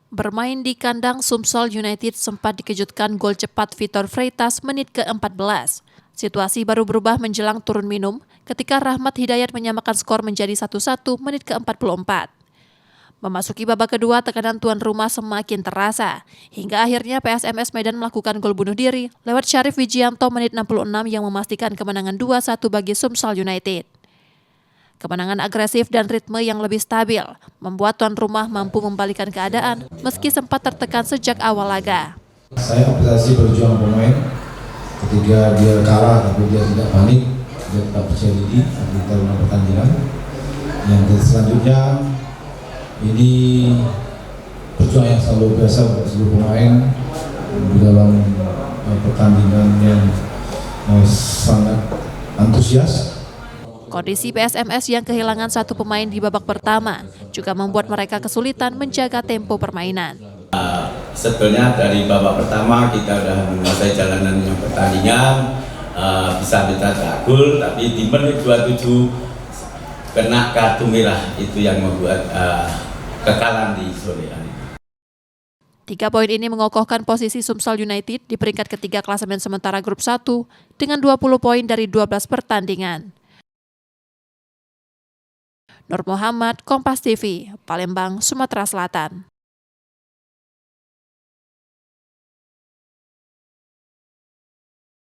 Bermain di kandang Sumsel United sempat dikejutkan gol cepat Vitor Freitas menit ke-14. Situasi baru berubah menjelang turun minum ketika Rahmat Hidayat menyamakan skor menjadi 1-1 menit ke-44. Memasuki babak kedua, tekanan tuan rumah semakin terasa, hingga akhirnya PSMS Medan melakukan gol bunuh diri lewat Syarif Wijianto menit 66 yang memastikan kemenangan 2-1 bagi Sumsel United. Kemenangan agresif dan ritme yang lebih stabil membuat tuan rumah mampu membalikkan keadaan meski sempat tertekan sejak awal laga. Saya apresiasi perjuangan pemain ketika dia kalah tapi dia tidak panik, dia tetap percaya diri di dalam pertandingan. Yang selanjutnya ini perjuangan yang selalu biasa untuk seluruh pemain di dalam pertandingan yang sangat antusias. Kondisi PSMS yang kehilangan satu pemain di babak pertama juga membuat mereka kesulitan menjaga tempo permainan. Sebetulnya dari babak pertama kita sudah menguasai jalanan yang pertandingan, bisa mencetak gol, tapi di menit 27 kena kartu merah, itu yang membuat kekalahan di sore hari. 3 poin ini mengokohkan posisi Sumsel United di peringkat ketiga klasemen sementara grup 1 dengan 20 poin dari 12 pertandingan. Nur Muhammad, Kompas TV, Palembang, Sumatera Selatan.